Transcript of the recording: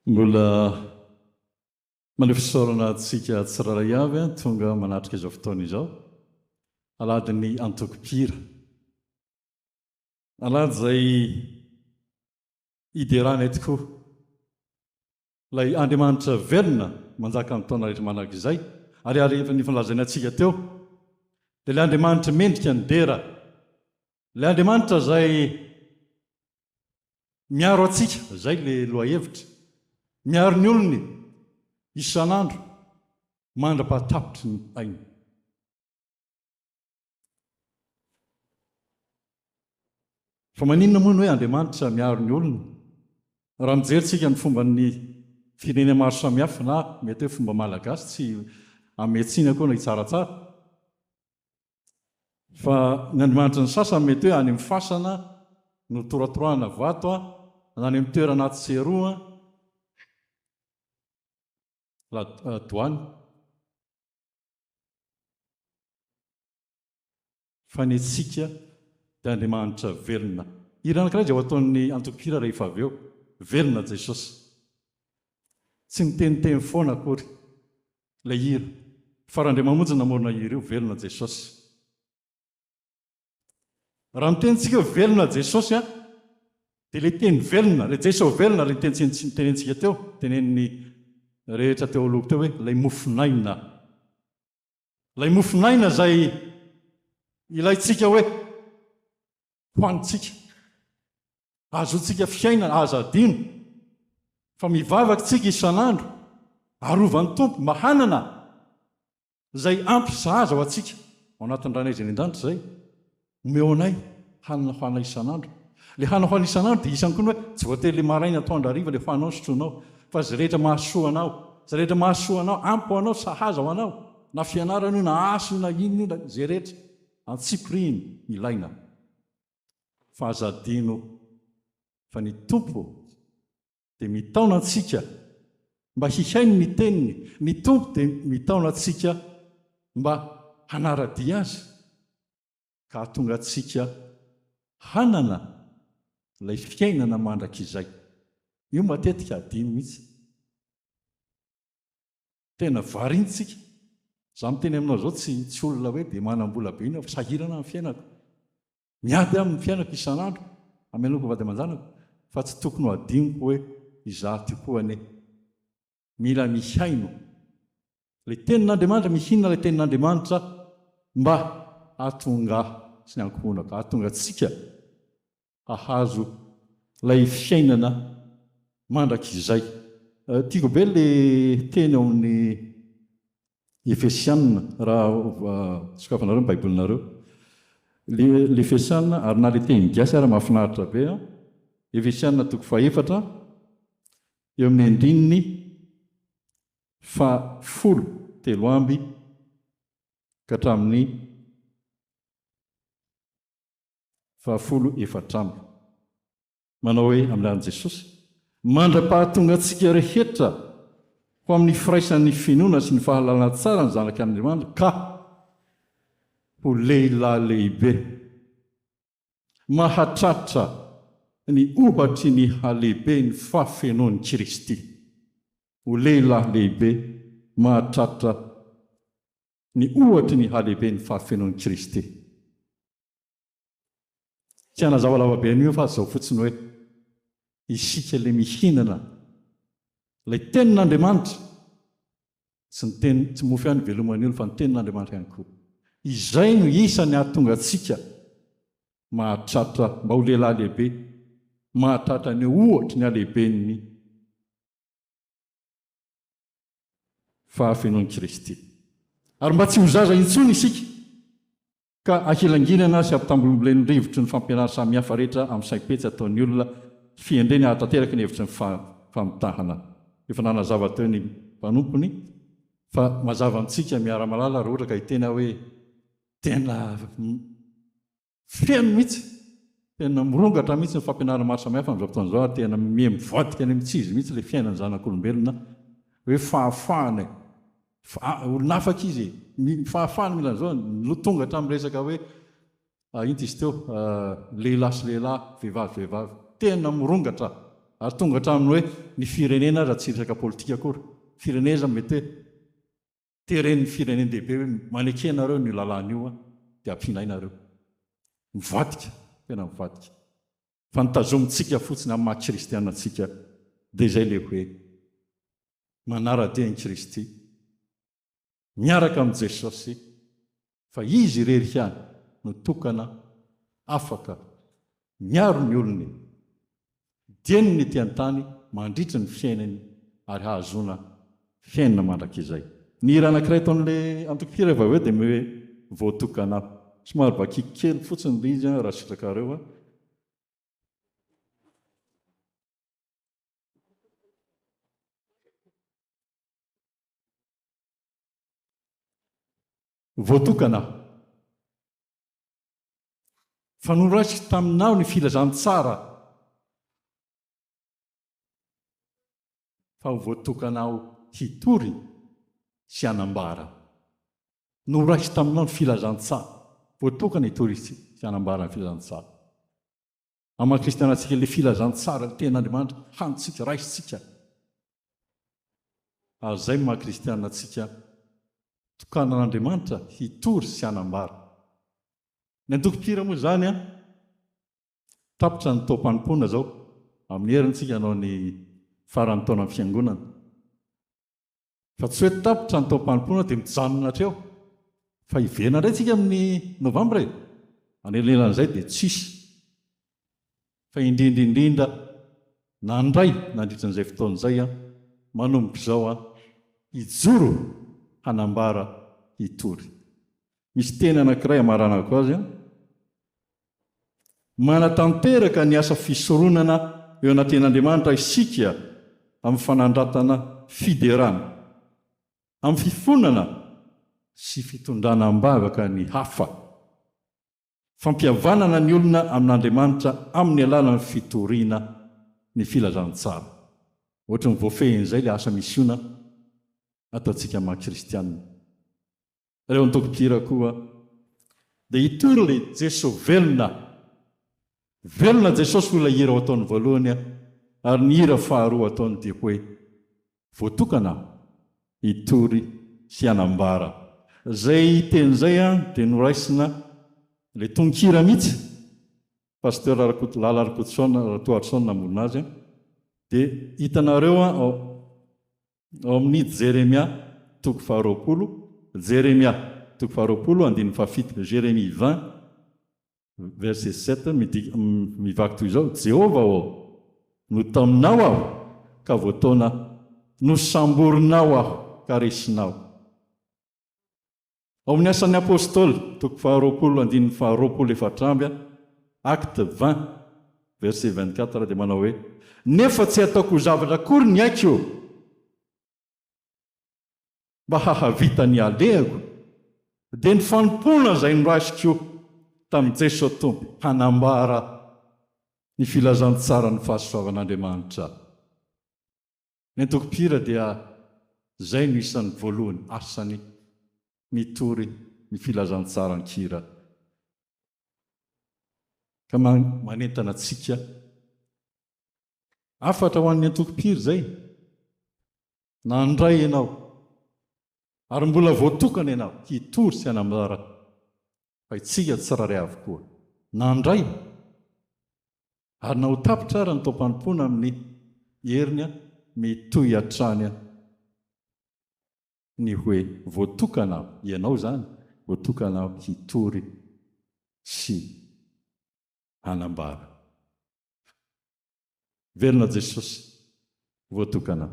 mbola manao fisaorana antsika tsiraray avy tonga manatrika izao fotoana izao alady ny antokopira alady zay iderana tokoa lay Andriamanitra velona manjaka amin'ny taona rehetra manaraka izay ary efa nifanlazaina antsika teo dia ilay Andriamanitra mendrika ny dera ilay Andriamanitra zay miaro atsika zay le lohahevitra miaro ny olony isan'andro mandra-pahatapitry ny ainy fa maninona moa ny hoe Andriamanitra miaro ny olony raha mijerytsika ny fomba ny firenena maro samihafa na mety hoe fomba malagasy tsy ametsina koa na itsaratsara fa ny Andriamanitra ny sasany mety hoe any amin'ny fasana no toratorana vato na any amin'ny toerana tseroa doany fa ny antsika dia Andriamanitra velona iranankiray izay ho ataon'ny antokopira rehefa avy eo velona Jesosy tsy miteniteny foana akory ilay hira fa raha Andriamamonjy namorona hira io velona Jesosy raha mitenitsika eo velona Jesosy dia ilay teny velona ilay Jesosy velona ilay tenentsika teo tenen'ny rehetra teo aloha teo hoe ilay mofinaina zay ilayntsika hoe hoanitsika azotsika fiainana azadino fa mivavaka tsika isan'andro arovan'ny tompo mba hanana zay ampy zaza ho atsika ao anatin'ny ranay izay ny an-danitra zay omeo anay hanana hoana isan'andro le hana hoana isan'andro dia isany koa ny hoe tsy voatery le maraina atoandro hariva le hoanao sotronao fa zay rehetra mahasoa anao ampy ho anao sahaza ho anao na fianarana io na aso io na inona io na zay rehetra antsiporiny ilaina fa azadino fa ny tompo dia mitaona antsika mba hihainy ny teniny ny tompo dia mitaona antsika mba hanaradia azy ka hatonga antsika hanana ilay fiainana mandrakizay io matetika adino mihitsy tena varintsika za miteny aminao zao tsy olona hoe dia manam-bola be ina fa sahirana amin'ny fiainako miady amin'ny fiainako isan'andro ameloko vady aman-janako fa tsy tokony ho adinoko hoe izaho tokoany mila mihaino ilay tenin'Andriamanitra mihinana ilay tenin'Andriamanitra mba hahatonga sy ny ankohonaka hahatonga antsika hahazo ilay fiainana mandrakizay tiako be le teny ao amin'ny Efesiana raha sokafanareo ny baibolinareo le Efesiana ary na le teny gasy ary mahafinaritra be Efesiana 4 eo amin'ny andininy 13 ka hatramin'ny 14 manao hoe amin'ilay Jesosy mandra-pahatonga antsika rehetra ho amin'ny firaisan'ny finoana sy ny fahalalana tsara ny zanaka Andriamanitra ka ho lehilahy lehibe mahatratra ny ohatry ny halehibe ny fahafenoan'i Kristy ho lehilahy lehibe mahatratra ny ohatry ny halehibe ny fahafenoan'i Kristy tsy hanazava be an'io fa zao fotsiny hoe isika le mihinana ilay tenin'Andriamanitra tsy mofy ihany veloman'olo fa ny tenin'Andriamanitra ihany koa izay no isany hahatonga antsika mahatratra mba ho lehilahy lehibe mahatratra ny ohatra ny halehiben'ny fahafenoan'i Kristy ary mba tsy ho zaza intsony isika ka ahilanginana sy ampitambolomboleny rivotry ny fampianara samihafa rehetra amin'ny saim-petsy ataon'ny olona fiandreny ahatanteraka ny hevitry ny famitahana efa nanazava teo ny mpanompony fa mazava amintsika miara-malala raha ohatra ka hitena hoe tena feno mihitsy tena mirongatra mihitsy ny fampianarana maro samihafa amin'izao fotoana izao ary tena mivoadika any amin'ny tsizy mihitsy ilay fiainany zanak'olombelona hoe fahafahana olona afaka izy fahafahana mila an'izao notongatra amin'ny resaka hoe inty izy teo lehilahy sy lehilahy vehivavy tena mirongatra ary tonga hatraminy hoe ny firenena raha tsy resaka politika akory firenena mety hoe teren'ny firenendehibe hoe manekenareo ny lalàn'io dia ampinainareo mivadika tena mivadika fa nitazomitsika fotsiny amin'ny maha kristianantsika dia izay le hoe manara-dia ny Kristy miaraka amin'ny Jesosy fa izy irery ihany no tokana afaka miaro ny olony dieny ny ety an-tany mandritry ny fiainany ary hahazoana fiainana mandrakizay ny hira anankiray taon'le antokopira efa hoe dia hoe voatokana somary vakiky kely fotsiny le izy raha sitrakareo voatokana fa noraisy taminao ny filazantsara fa ho voatokanao hitory sy hanambara noraisy taminao ny filazantsara voatokana hitory sy hanambara ny filazantsara amin'ny maha kristianantsika ilay filazantsara ten'Andriamanitra hanitsika raisitsika ary zay maha kristianantsika tokanan'Andriamanitra hitory sy hanambara ny antokopira moa zany tapitra ny tao-panompoana zao amin'ny herintsika hanao ny farany taona amin'ny fiangonana fa tsy hoe tapitra ny tao-panompoana dia mijanona hatreo fa ivena indray tsika amin'ny novambra anelanelan'izay dia tsisy fa indrindraindrindra nandray nandritran'izay fotoan'izay manomboka izao hijoro hanambara hitory misy teny anankiray amaranako azy manatanteraka ny asa fisoronana eo anaten'Andriamanitra isika amin'ny fanandratana fiderana amin'ny fifonana sy fitondranam-bavaka ny hafa fampihavanana ny olona amin'Andriamanitra amin'ny alalan'ny fitoriana ny filazantsara ohatra ny voafehin'izay le asa misiona ataontsika maha kristianina reo antokopira koa dia hitory le Jesosy velona Jesosy ho ilay hira ao ataon'ny voalohany ary ny hira faharoa ataony dia hoe voatokana hitory sy hanambara zay ten'izay dia noraisina le tonkira mihitsy pasteur Lalarakotsoana namorona azy dia hitanareo ao amin'ny Jeremia toko faharoapolo Jeremia toko faharoapolo andininy fahafito Jérémie 20 verset 7 mivaky toy izao Jehova no taminao aho ka voataona no samborinao aho ka resinao ao amin'ny asan'ny apôstôly toko faharoapolo andininy faharoapolo efatramby acte 20 verset 24 dia manao hoe nefa tsy ataoko zavatra akory ny aiko mba hahavita ny alehako dia ny fanompona izay noraisiko tamin'i Jesosy Tompo hanambara ny filazantsara ny fahasoavan'Andriamanitra ny antokopira dia zay no isan'ny voalohany asany mitory ny filazantsara ny kira ka manentana antsika afatra ho an'ny antokopira zay nandray ianao ary mbola voatokana ianao hitory sy hanambara fa itsika tsiraray avokoa nandray ary na ho tapitra ary ny tao-panompoana amin'ny heriny mitoy hatrany ny hoe voatokana ianao zany voatokana hitory sy hanambara velona Jesosy voatokana